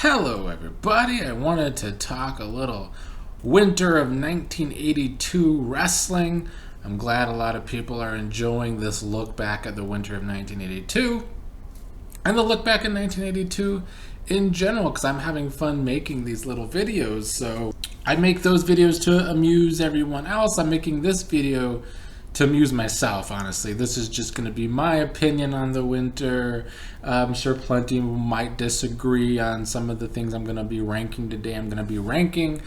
Hello everybody, I wanted to talk a little winter of 1982 wrestling. I'm glad a lot of people are enjoying this look back at the winter of 1982 and the look back in 1982 in general, because I'm having fun making these little videos. So I make those videos to amuse everyone else. I'm making this video to amuse myself, honestly. This is just going to be my opinion on the winter. I'm sure plenty might disagree on some of the things I'm going to be ranking today. I'm going to be ranking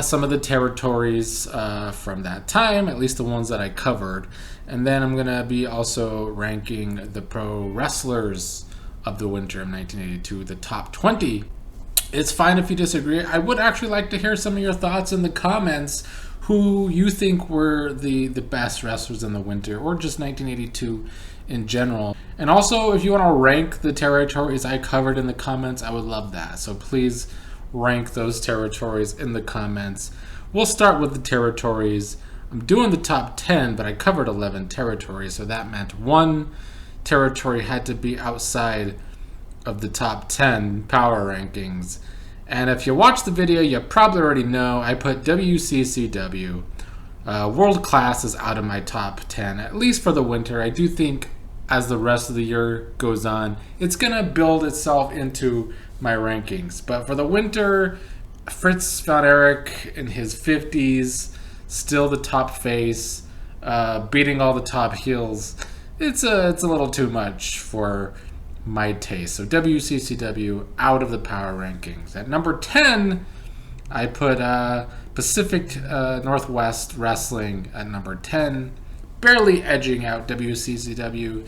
some of the territories from that time, at least the ones that I covered. And then I'm going to be also ranking the pro wrestlers of the winter of 1982, the top 20. It's fine if you disagree. I would actually like to hear some of your thoughts in the comments, who you think were the best wrestlers in the winter, or just 1982 in general. And also, if you want to rank the territories I covered in the comments, I would love that. So please rank those territories in the comments. We'll start with the territories. I'm doing the top 10, but I covered 11 territories, so that meant one territory had to be outside of the top 10 power rankings. And if you watch the video, you probably already know I put WCCW. World Class is out of my top 10, at least for the winter. I do think as the rest of the year goes on, it's going to build itself into my rankings. But for the winter, Fritz von Erich in his 50s, still the top face, beating all the top heels. It's a little too much for my taste. So WCCW out of the power rankings. At number 10, I put Pacific Northwest Wrestling at number 10, barely edging out WCCW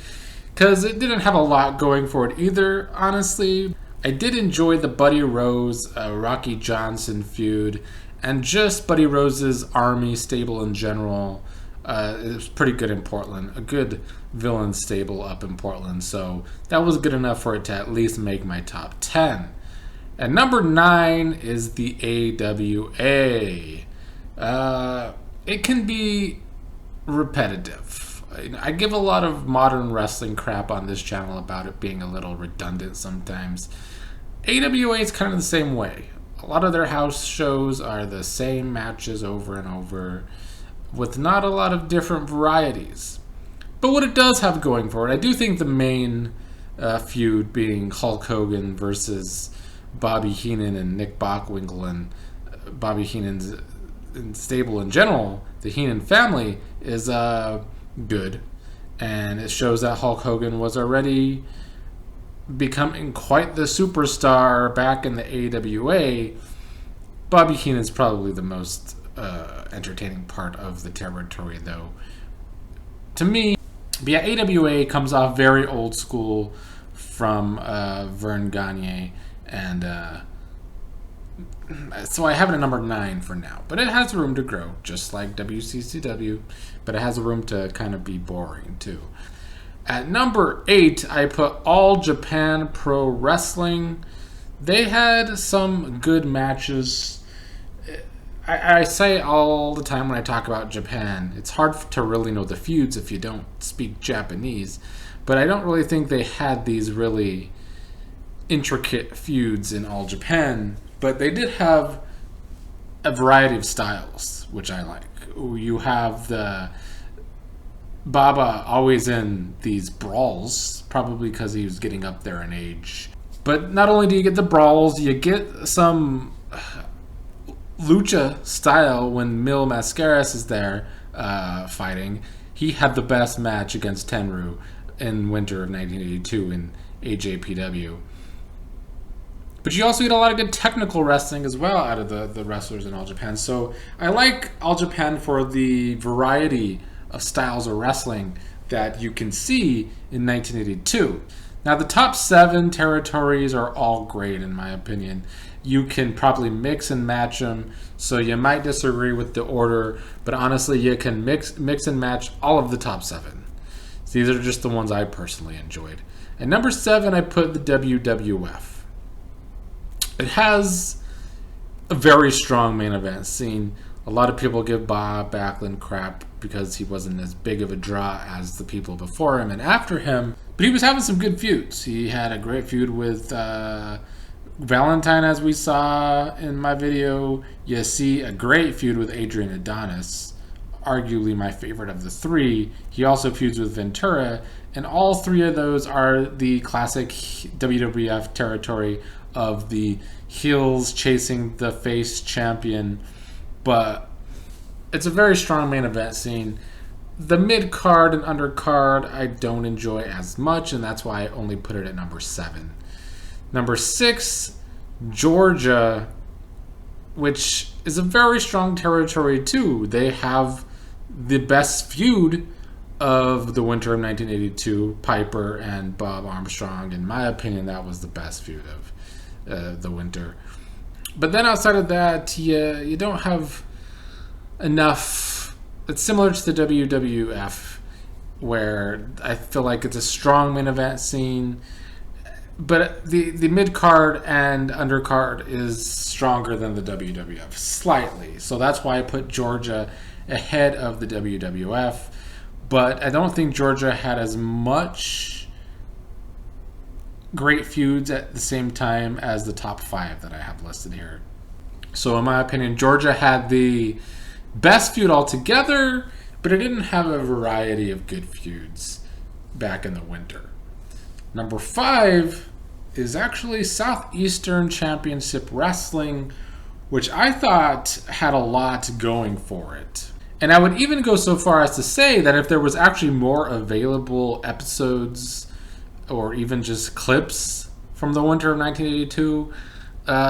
because it didn't have a lot going for it either, honestly. I did enjoy the Buddy Rose, Rocky Johnson feud, and just Buddy Rose's Army stable in general. It was pretty good in Portland, a good villain stable up in Portland, so that was good enough for it to at least make my top 10. And number 9 is the AWA. It can be repetitive. I give a lot of modern wrestling crap on this channel about it being a little redundant sometimes. AWA is kind of the same way. A lot of their house shows are the same matches over and over, with not a lot of different varieties. But what it does have going for it, I do think the main feud being Hulk Hogan versus Bobby Heenan and Nick Bockwinkel, and Bobby Heenan's stable in general, the Heenan family, is good. And it shows that Hulk Hogan was already becoming quite the superstar back in the AWA. Bobby Heenan's probably the most entertaining part of the territory, though, to me. But yeah, AWA comes off very old school from Vern Gagne, and so I have it at number 9 for now. But it has room to grow, just like WCCW, but it has room to kind of be boring too. At number 8, I put All Japan Pro Wrestling. They had some good matches. I say all the time when I talk about Japan, it's hard to really know the feuds if you don't speak Japanese, but I don't really think they had these really intricate feuds in All Japan, but they did have a variety of styles, which I like. You have the Baba always in these brawls, probably because he was getting up there in age. But not only do you get the brawls, you get some lucha style when Mil Mascaras is there fighting. He had the best match against Tenryu in winter of 1982 in AJPW. But you also get a lot of good technical wrestling as well out of the wrestlers in All Japan. So I like All Japan for the variety of styles of wrestling that you can see in 1982. Now, the top 7 territories are all great, in my opinion. You can probably mix and match them, so you might disagree with the order, but honestly, you can mix and match all of the top 7. So these are just the ones I personally enjoyed. At number 7, I put the WWF. It has a very strong main event scene. A lot of people give Bob Backlund crap because he wasn't as big of a draw as the people before him and after him, but he was having some good feuds. He had a great feud with Valentine, as we saw in my video, you see a great feud with Adrian Adonis, arguably my favorite of the three. He also feuds with Ventura, and all three of those are the classic WWF territory of the heels chasing the face champion. But it's a very strong main event scene. The mid-card and undercard I don't enjoy as much, and that's why I only put it at number 7. Number 6, Georgia, which is a very strong territory too. They have the best feud of the winter of 1982, Piper and Bob Armstrong. In my opinion, that was the best feud of the winter. But then outside of that, you don't have enough. It's similar to the WWF, where I feel like it's a strong main event scene, but the mid-card and undercard is stronger than the WWF, slightly. So that's why I put Georgia ahead of the WWF. But I don't think Georgia had as much great feuds at the same time as the top 5 that I have listed here. So in my opinion, Georgia had the best feud altogether, but it didn't have a variety of good feuds back in the winter. Number 5 is actually Southeastern Championship Wrestling, which I thought had a lot going for it. And I would even go so far as to say that if there was actually more available episodes or even just clips from the winter of 1982,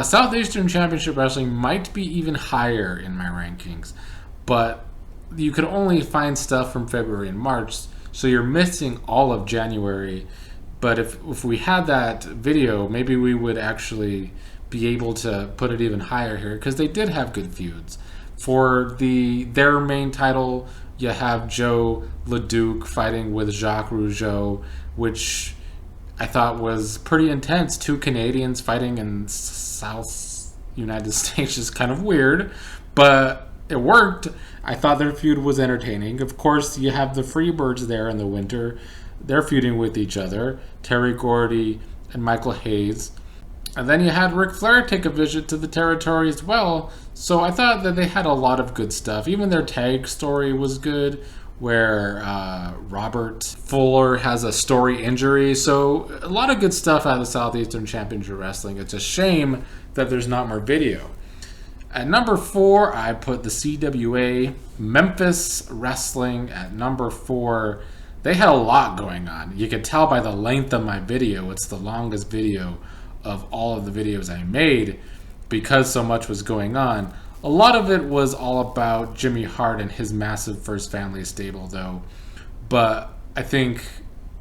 Southeastern Championship Wrestling might be even higher in my rankings. But you could only find stuff from February and March, so you're missing all of January. But if we had that video, maybe we would actually be able to put it even higher here, because they did have good feuds. For their main title, you have Joe LeDuc fighting with Jacques Rougeau, which I thought was pretty intense. 2 Canadians fighting in South United States is kind of weird, but it worked. I thought their feud was entertaining. Of course, you have the Freebirds there in the winter. They're feuding with each other, Terry Gordy and Michael Hayes. And then you had Ric Flair take a visit to the territory as well. So I thought that they had a lot of good stuff. Even their tag story was good, where Robert Fuller has a story injury. So a lot of good stuff out of the Southeastern Championship Wrestling. It's a shame that there's not more video. At number 4, I put the CWA Memphis Wrestling at number 4. They had a lot going on. You could tell by the length of my video. It's the longest video of all of the videos I made because so much was going on. A lot of it was all about Jimmy Hart and his massive First Family stable, though. But I think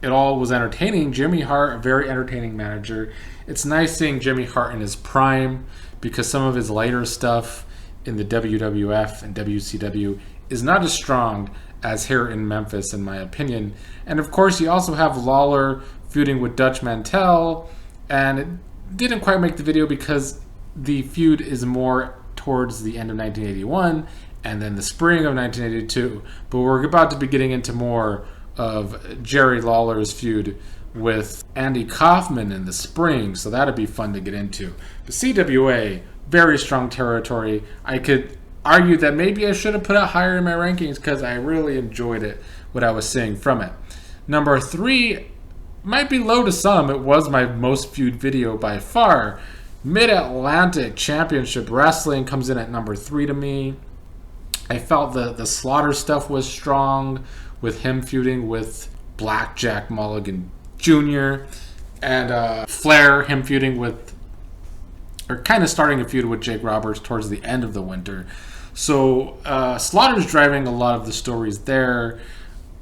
it all was entertaining. Jimmy Hart, a very entertaining manager. It's nice seeing Jimmy Hart in his prime, because some of his later stuff in the WWF and WCW is not as strong as here in Memphis, in my opinion. And of course, you also have Lawler feuding with Dutch Mantel, and it didn't quite make the video because the feud is more towards the end of 1981 and then the spring of 1982. But we're about to be getting into more of Jerry Lawler's feud with Andy Kaufman in the spring, so that'd be fun to get into. The CWA, very strong territory. I could argue that maybe I should have put it higher in my rankings because I really enjoyed it, what I was seeing from it. Number 3 might be low to some. It was my most viewed video by far. Mid-Atlantic Championship Wrestling comes in at number 3 to me. I felt the Slaughter stuff was strong, with him feuding with Blackjack Mulligan Jr. and Flair, him feuding with, or kind of starting a feud with Jake Roberts towards the end of the winter. So Slaughter's driving a lot of the stories there.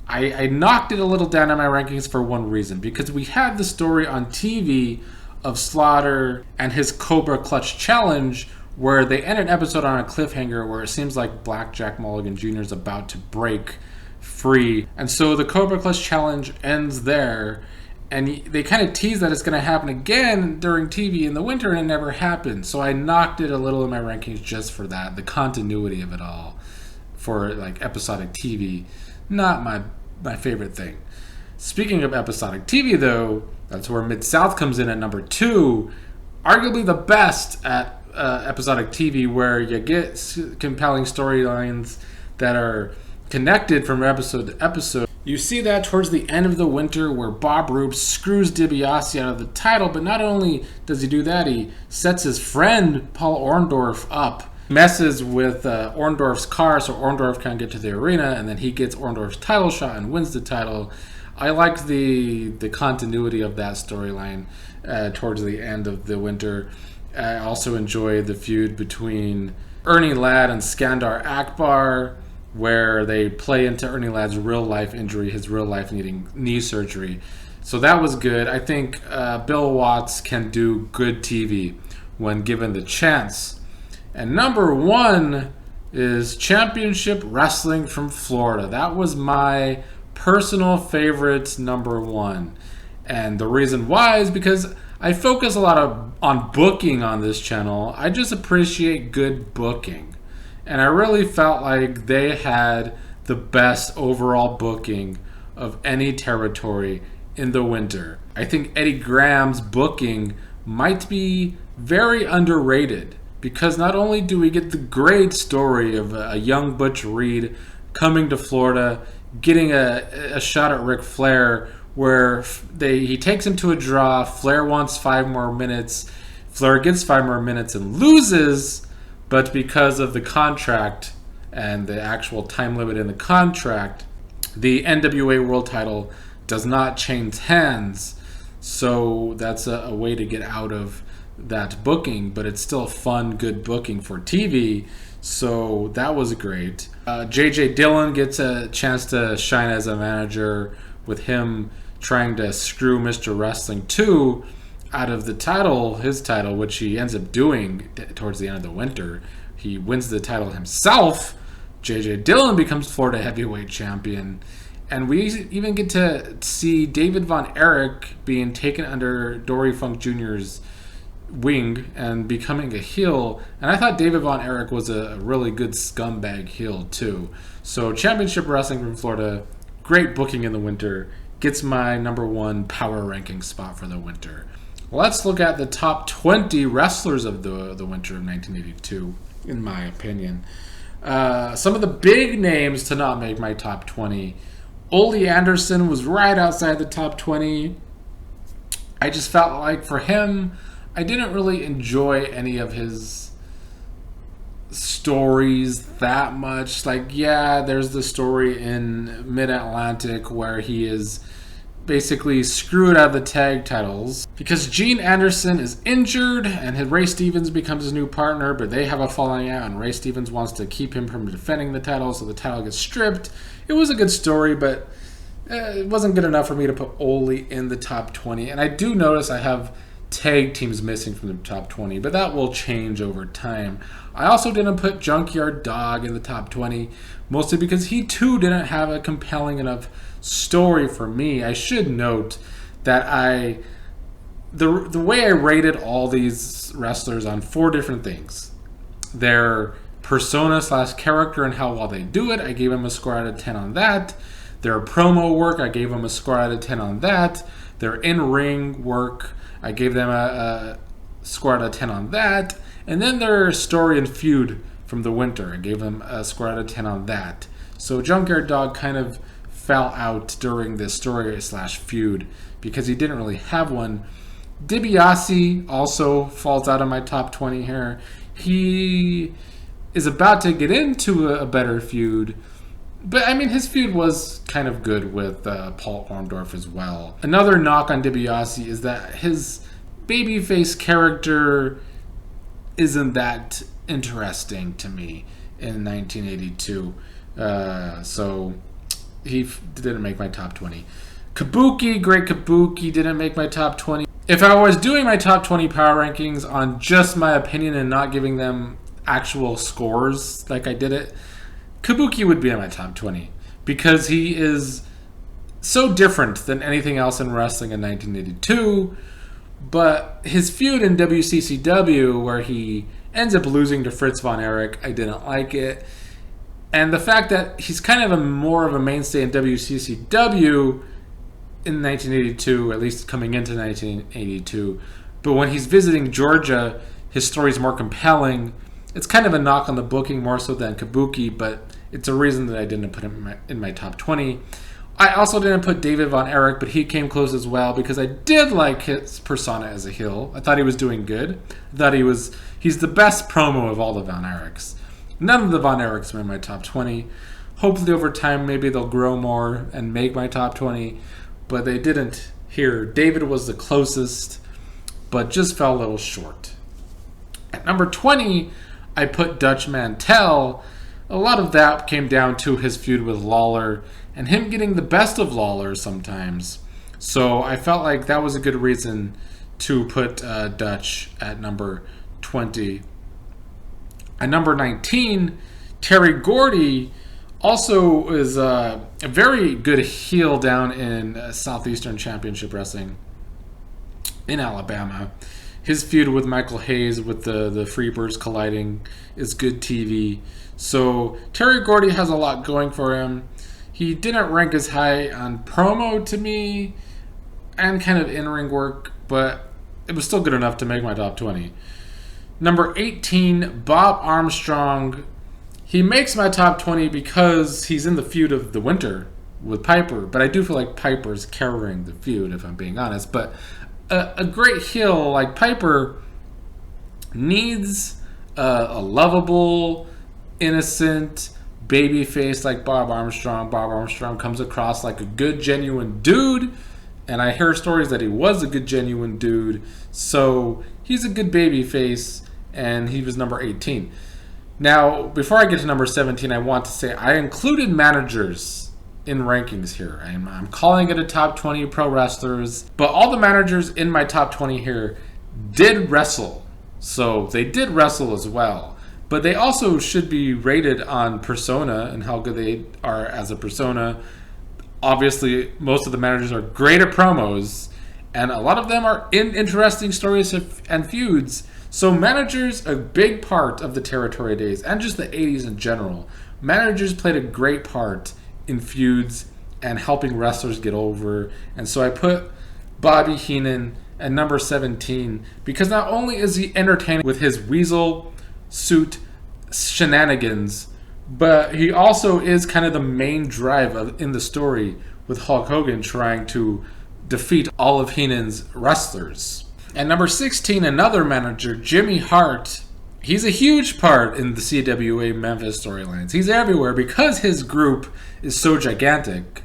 I knocked it a little down in my rankings for one reason, because we had the story on TV of Slaughter and his Cobra Clutch Challenge, where they end an episode on a cliffhanger where it seems like Blackjack Mulligan Jr. is about to break free. And so the Cobra Clutch Challenge ends there, and they kind of tease that it's going to happen again during TV in the winter, and it never happened. So I knocked it a little in my rankings just for that, the continuity of it all for like episodic TV. Not my favorite thing. Speaking of episodic TV, though, that's where Mid-South comes in at number 2. arguably the best at episodic TV, where you get compelling storylines that are connected from episode to episode. You see that towards the end of the winter, where Bob Roop screws DiBiase out of the title, but not only does he do that, he sets his friend Paul Orndorff up, messes with Orndorff's car so Orndorff can't get to the arena, and then he gets Orndorff's title shot and wins the title. I liked the continuity of that storyline towards the end of the winter. I also enjoyed the feud between Ernie Ladd and Skandar Akbar, where they play into Ernie Ladd's real-life injury, his real-life needing knee surgery. So that was good. I think Bill Watts can do good TV when given the chance. And number one is Championship Wrestling from Florida. That was my personal favorite number one. And the reason why is because I focus a lot on booking on this channel. I just appreciate good booking. And I really felt like they had the best overall booking of any territory in the winter. I think Eddie Graham's booking might be very underrated, because not only do we get the great story of a young Butch Reed coming to Florida, getting a shot at Ric Flair, where he takes him to a draw. Flair wants 5 more minutes. Flair gets 5 more minutes and loses, but because of the contract and the actual time limit in the contract, the NWA World title does not change hands. So that's a way to get out of that booking, but it's still fun, good booking for TV. So that was great. JJ Dillon gets a chance to shine as a manager, with him trying to screw Mr. Wrestling 2 out of the title, his title, which he ends up doing towards the end of the winter. He wins the title himself. JJ Dillon becomes Florida Heavyweight Champion. And we even get to see David Von Erich being taken under Dory Funk Jr.'s wing and becoming a heel. And I thought David Von Erich was a really good scumbag heel too. So Championship Wrestling from Florida, great booking in the winter, gets my number one power ranking spot for the winter. Let's look at the top 20 wrestlers of the winter of 1982, in my opinion. Some of the big names to not make my top 20. Ole Anderson was right outside the top 20. I just felt like for him, I didn't really enjoy any of his stories that much. Like, yeah, there's the story in Mid-Atlantic where he is basically screwed out of the tag titles because Gene Anderson is injured and Ray Stevens becomes his new partner, but they have a falling out and Ray Stevens wants to keep him from defending the title, so the title gets stripped. It was a good story, but it wasn't good enough for me to put Ole in the top 20. And I do notice I have tag teams missing from the top 20, but that will change over time. I also didn't put Junkyard Dog in the top 20, mostly because he too didn't have a compelling enough story for me. I should note that the way I rated all these wrestlers on 4 different things: their persona / character and how well they do it, I gave them a score out of 10 on that. Their promo work, I gave them a score out of 10 on that. Their in-ring work, I gave them a score out of 10 on that. And then their story and feud from the winter, I gave them a score out of 10 on that. So Junkyard Dog kind of fell out during this story / feud because he didn't really have one. DiBiase also falls out of my top 20 here. He is about to get into a better feud, but I mean, his feud was kind of good with Paul Orndorff as well. Another knock on DiBiase is that his babyface character isn't that interesting to me in 1982. So he didn't make my top 20. Kabuki, great Kabuki, didn't make my top 20. If I was doing my top 20 power rankings on just my opinion and not giving them actual scores like I did it, Kabuki would be in my top 20 because he is so different than anything else in wrestling in 1982. But his feud in WCCW, where he ends up losing to Fritz Von Erich, I didn't like it. And the fact that he's kind of more of a mainstay in WCCW in 1982, at least coming into 1982, But when he's visiting Georgia, his story's more compelling. It's kind of a knock on the booking more so than Kabuki, but it's a reason that I didn't put him in my top 20. I also didn't put David Von Erich, but he came close as well because I did like his persona as a heel. I thought he was doing good. I thought he's the best promo of all the Von Erichs. None of the Von Erichs were in my top 20. Hopefully over time maybe they'll grow more and make my top 20, but they didn't here. David was the closest, but just fell a little short. At number 20, I put Dutch Mantel. A lot of that came down to his feud with Lawler and him getting the best of Lawler sometimes. So I felt like that was a good reason to put Dutch at number 20. At number 19, Terry Gordy also is a very good heel down in Southeastern Championship Wrestling in Alabama. His feud with Michael Hayes with the Freebirds colliding is good TV. So Terry Gordy has a lot going for him. He didn't rank as high on promo to me and kind of in-ring work, but it was still good enough to make my top 20. Number 18, Bob Armstrong. He makes my top 20 because he's in the feud of the winter with Piper, but I do feel like Piper's carrying the feud, if I'm being honest. But a great heel like Piper needs a lovable, innocent baby face like Bob Armstrong. Bob Armstrong comes across like a good, genuine dude, and I hear stories that he was a good, genuine dude. So he's a good baby face, and he was number 18. Now, before I get to number 17, I want to say I included managers in rankings here. I'm calling it a top 20 pro wrestlers, but all the managers in my top 20 here did wrestle. So they did wrestle as well. But they also should be rated on persona and how good they are as a persona. Obviously, most of the managers are great at promos, and a lot of them are in interesting stories and feuds. So managers, a big part of the territory days, and just the 80s in general, managers played a great part in feuds and helping wrestlers get over. And so I put Bobby Heenan at number 17 because not only is he entertaining with his weasel suit shenanigans, but he also is kind of the main drive in the story with Hulk Hogan trying to defeat all of Heenan's wrestlers. At number 16, another manager, Jimmy Hart. He's a huge part in the CWA Memphis storylines. He's everywhere because his group is so gigantic.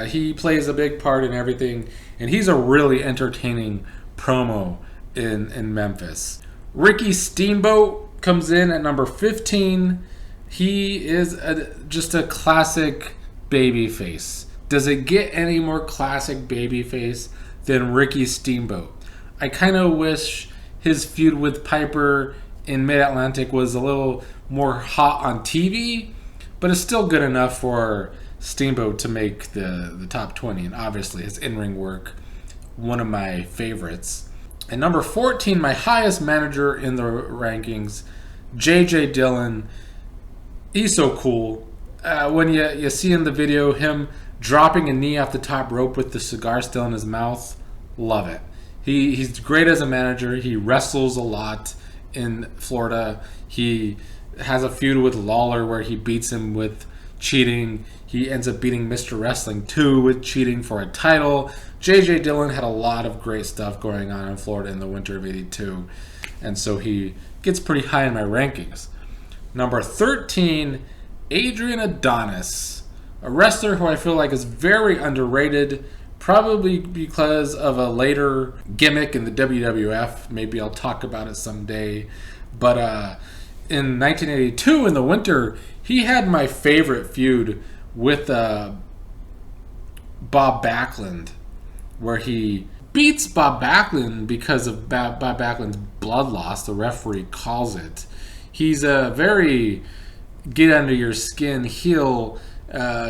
He plays a big part in everything, and he's a really entertaining promo in Memphis. Ricky Steamboat comes in at number 15. He is just a classic babyface. Does it get any more classic babyface than Ricky Steamboat? I kind of wish his feud with Piper in Mid-Atlantic was a little more hot on TV, but it's still good enough for Steamboat to make the top 20. And obviously his in-ring work, one of my favorites. And number 14, my highest manager in the rankings, J.J. Dillon. He's so cool. When you see in the video him dropping a knee off the top rope with the cigar still in his mouth, love it. He's great as a manager. He wrestles a lot in Florida. He has a feud with Lawler where he beats him with cheating. He ends up beating Mr. Wrestling 2 with cheating for a title. J.J. Dillon had a lot of great stuff going on in Florida in the winter of '82. And so he gets pretty high in my rankings. Number 13, Adrian Adonis. A wrestler who I feel like is very underrated, probably because of a later gimmick in the WWF. Maybe I'll talk about it someday. But in 1982, in the winter, he had my favorite feud with Bob Backlund, where he beats Bob Backlund because of Bob Backlund's blood loss, the referee calls it. He's a very get under your skin heel.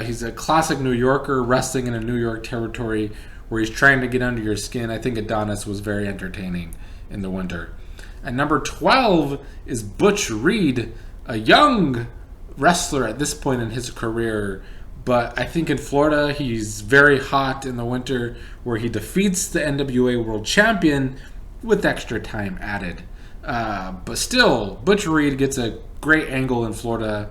He's a classic New Yorker wrestling in a New York territory where he's trying to get under your skin. I think Adonis was very entertaining in the winter. And number 12 is Butch Reed, a young wrestler at this point in his career. But I think in Florida, he's very hot in the winter where he defeats the NWA World Champion with extra time added. But still, Butch Reed gets a great angle in Florida.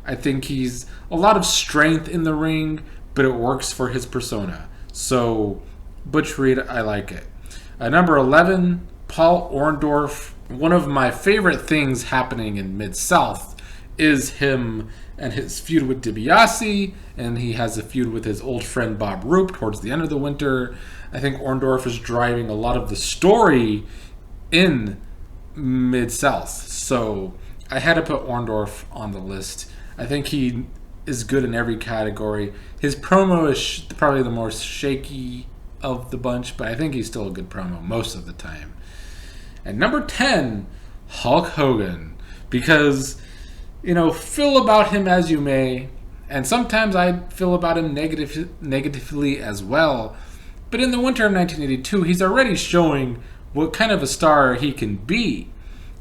I think he's a lot of strength in the ring, but it works for his persona. So, Butch Reed, I like it. Number 11, Paul Orndorff. One of my favorite things happening in Mid-South is him and his feud with DiBiase, and he has a feud with his old friend Bob Roop towards the end of the winter. I think Orndorff is driving a lot of the story in Mid-South. So I had to put Orndorff on the list. I think he is good in every category. His promo is probably the most shaky of the bunch, but I think he's still a good promo most of the time. And number 10, Hulk Hogan. Because, feel about him as you may, and sometimes I feel about him negatively as well. But in the winter of 1982, he's already showing what kind of a star he can be.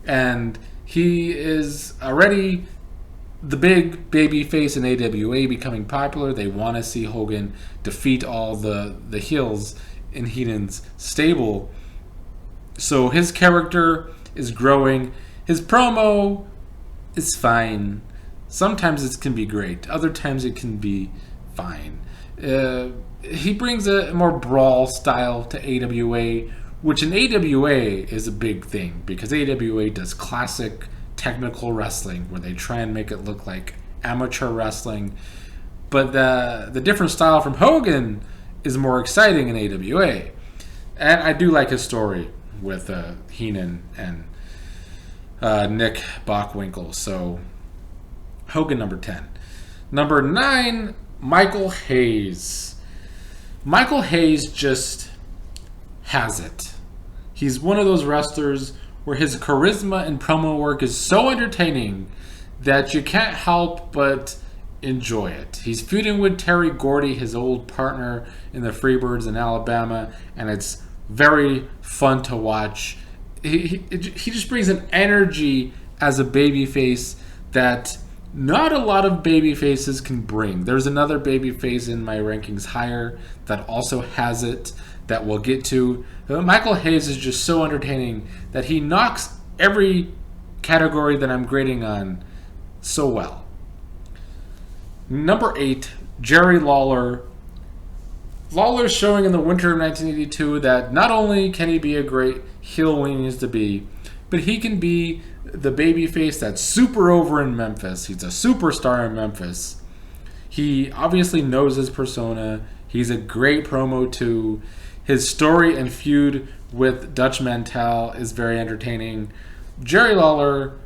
And he is already the big baby face in AWA becoming popular. They want to see Hogan defeat all the heels in Heenan's stable. So his character is growing. His promo is fine. Sometimes it can be great. Other times it can be fine. He brings a more brawl style to AWA, which in AWA is a big thing because AWA does classic technical wrestling where they try and make it look like amateur wrestling. But the different style from Hogan is more exciting in AWA. And I do like his story with Heenan and Nick Bockwinkel. So Hogan, number 10. Number 9, Michael Hayes. Michael Hayes just has it. He's one of those wrestlers where his charisma and promo work is so entertaining that you can't help but enjoy it. He's feuding with Terry Gordy, his old partner in the Freebirds in Alabama, and it's very fun to watch. He just brings an energy as a babyface that not a lot of babyfaces can bring. There's another babyface in my rankings higher that also has it that we'll get to. Michael Hayes is just so entertaining that he knocks every category that I'm grading on so well. Number 8, Jerry Lawler. Lawler's showing in the winter of 1982 that not only can he be a great heel when he needs to be, but he can be the babyface that's super over in Memphis. He's a superstar in Memphis. He obviously knows his persona. He's a great promo too. His story and feud with Dutch Mantel is very entertaining. Jerry Lawler,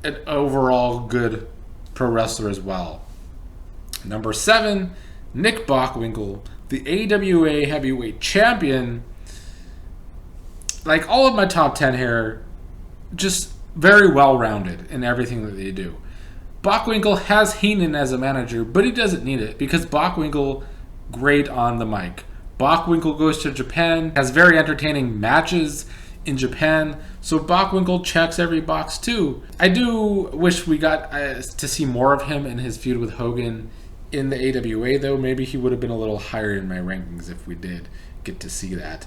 an overall good pro wrestler as well. Number 7, Nick Bockwinkel, the AWA heavyweight champion. Like all of my top 10 here, just very well-rounded in everything that they do. Bockwinkel has Heenan as a manager, but he doesn't need it because Bockwinkel, great on the mic. Bockwinkel goes to Japan, has very entertaining matches in Japan, so Bockwinkel checks every box too. I do wish we got to see more of him in his feud with Hogan in the AWA, though. Maybe he would have been a little higher in my rankings if we did get to see that.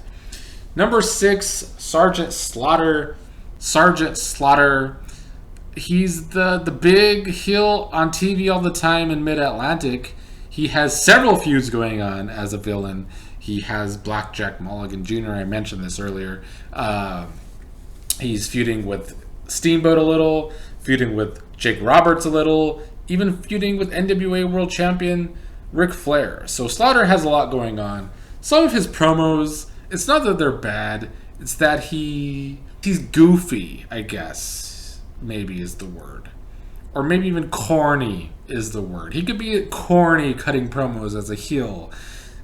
Number 6, Sergeant Slaughter. Sergeant Slaughter, he's the big heel on TV all the time in Mid-Atlantic. He has several feuds going on as a villain. He has Blackjack Mulligan Jr., I mentioned this earlier. He's feuding with Steamboat a little, feuding with Jake Roberts a little, even feuding with NWA World Champion Ric Flair. So Slaughter has a lot going on. Some of his promos, it's not that they're bad, it's that he's goofy, I guess, maybe is the word. Or maybe even corny is the word. He could be corny cutting promos as a heel.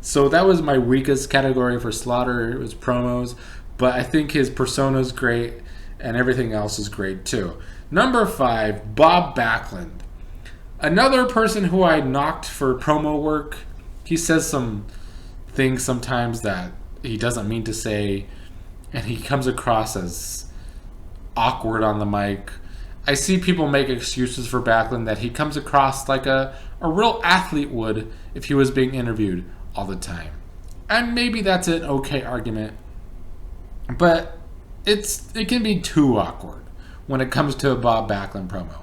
So that was my weakest category for Slaughter, it was promos. But I think his persona is great, and everything else is great too. Number 5, Bob Backlund. Another person who I knocked for promo work. He says some things sometimes that he doesn't mean to say, and he comes across as awkward on the mic. I see people make excuses for Backlund that he comes across like a real athlete would if he was being interviewed all the time. And maybe that's an okay argument. But it can be too awkward when it comes to a Bob Backlund promo.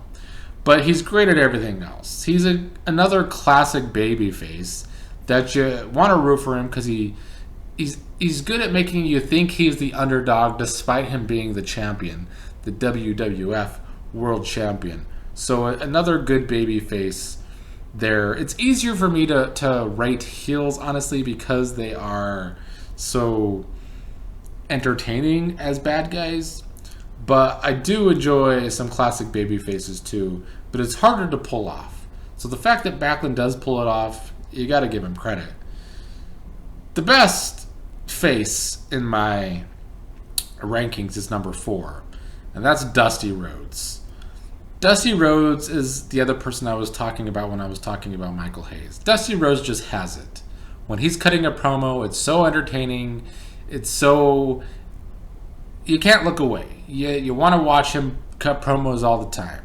But he's great at everything else. He's another classic babyface that you want to root for him because he's good at making you think he's the underdog despite him being the champion, the WWF World Champion. So another good babyface there. It's easier for me to rate heels, honestly, because they are so entertaining as bad guys. But I do enjoy some classic baby faces too, but it's harder to pull off. So the fact that Backlund does pull it off, you got to give him credit. The best face in my rankings is number 4, and that's Dusty Rhodes. Dusty Rhodes is the other person I was talking about when I was talking about Michael Hayes. Dusty Rhodes just has it. When he's cutting a promo, it's so entertaining. It's so... you can't look away. You want to watch him cut promos all the time.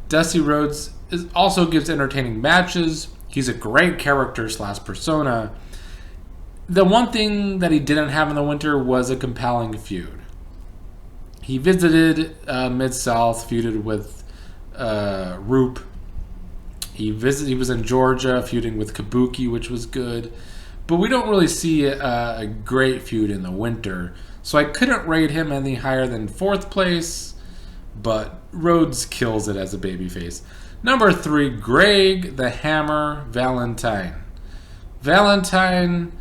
Dusty Rhodes also gives entertaining matches. He's a great character / persona. The one thing that he didn't have in the winter was a compelling feud. He visited Mid-South, feuded with Roop. He was in Georgia, feuding with Kabuki, which was good. But we don't really see a great feud in the winter. So I couldn't rate him any higher than 4th place, but Rhodes kills it as a babyface. Number 3, Greg the Hammer Valentine. Valentine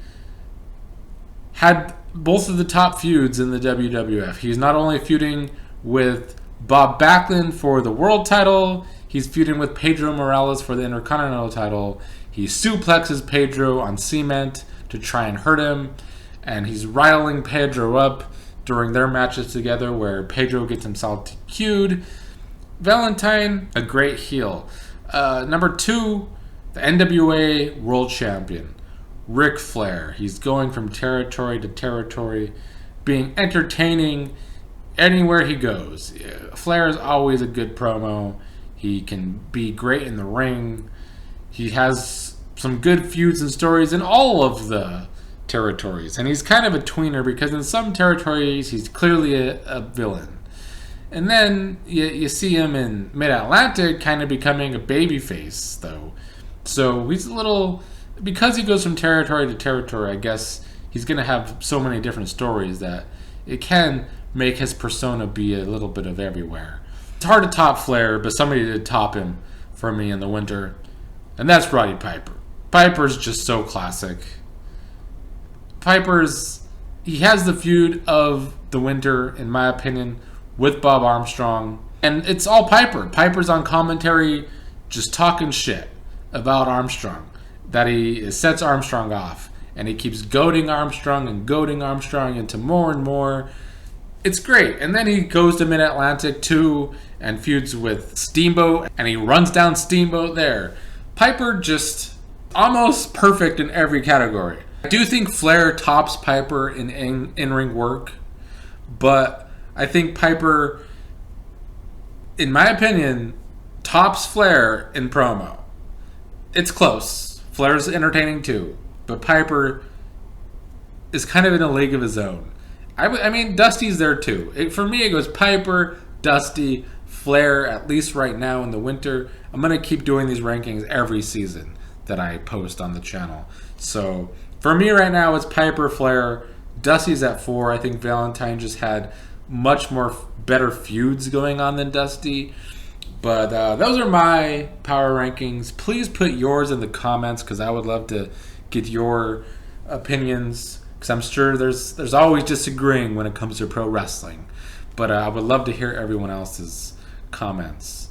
had both of the top feuds in the WWF. He's not only feuding with Bob Backlund for the world title, he's feuding with Pedro Morales for the Intercontinental title. He suplexes Pedro on cement to try and hurt him, and he's riling Pedro up during their matches together where Pedro gets himself DQ'd. Valentine, a great heel. Number 2, the NWA World Champion, Ric Flair. He's going from territory to territory, being entertaining anywhere he goes. Flair is always a good promo. He can be great in the ring. He has some good feuds and stories in all of the territories. And he's kind of a tweener because in some territories he's clearly a villain. And then you see him in Mid-Atlantic kind of becoming a babyface, though. So he's a little... because he goes from territory to territory, I guess he's going to have so many different stories that it can make his persona be a little bit of everywhere. It's hard to top Flair, but somebody did top him for me in the winter, and that's Roddy Piper. Piper's just so classic. He has the feud of the winter, in my opinion, with Bob Armstrong, and it's all Piper. Piper's on commentary just talking shit about Armstrong, that he sets Armstrong off, and he keeps goading Armstrong into more and more. It's great. And then he goes to Mid-Atlantic too and feuds with Steamboat, and he runs down Steamboat there. Piper just almost perfect in every category. I do think Flair tops Piper in in-ring work, but I think Piper, in my opinion, tops Flair in promo. It's close. Flair's entertaining too, but Piper is kind of in a league of his own. I mean, Dusty's there too. For me, it goes Piper, Dusty, Flair, at least right now in the winter. I'm going to keep doing these rankings every season that I post on the channel. So for me right now, it's Piper, Flair. Dusty's at 4. I think Valentine just had much more better feuds going on than Dusty. But those are my power rankings. Please put yours in the comments because I would love to get your opinions. Because I'm sure there's always disagreeing when it comes to pro wrestling. But I would love to hear everyone else's comments.